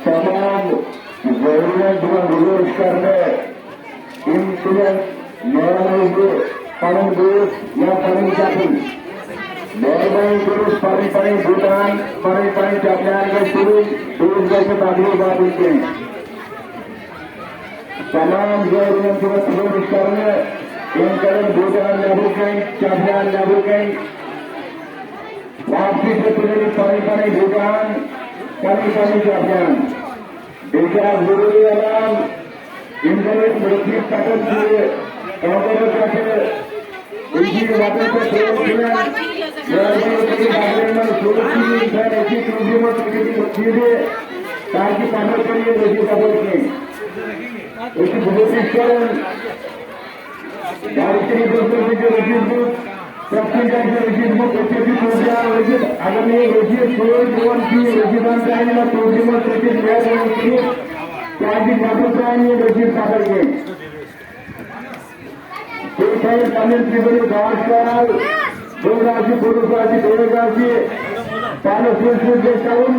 तमाम जरूरत विरोध करने इंश्योरेंस मेहरबानी पढ़न दोष या पढ़न चाकरी मेहरबानी पुरुष पढ़ी भूटान पढ़ी चाकरियान के शुरू दोष जैसे बाबू बाबू के तमाम जरूरत विरोध करने इनकरण भूटान लागू करें चाकरियान लागू करें वापसी से प्रेरित पढ़ी भूटान पढ़ी चाकरियान देशा जरूरी अलाम इंटरनेट मृत्यु पैटर्न किए काउंटर करके इसी बातें को प्रयोग किया में शुरू की है ऐसी कंज्यूमर सिक्योरिटी चीजें ताकि पैटर्न करिए देशी सपोर्ट में उसी भूमिकरण भारतीय दोस्तों के रजीद बुक प्रत्येक रजीद बुक प्रत्येक प्रोग्राम रजीद आगामी रजीद सोल जीवन की रजीदान चाहिए कंज्यूमर सिक्योरिटी त्यागी बाबूसाहेब रजीद सादर के तमिल त्रिपुरी भाषाल दो राशि पुरुष राशि 2000 की 5 टाउन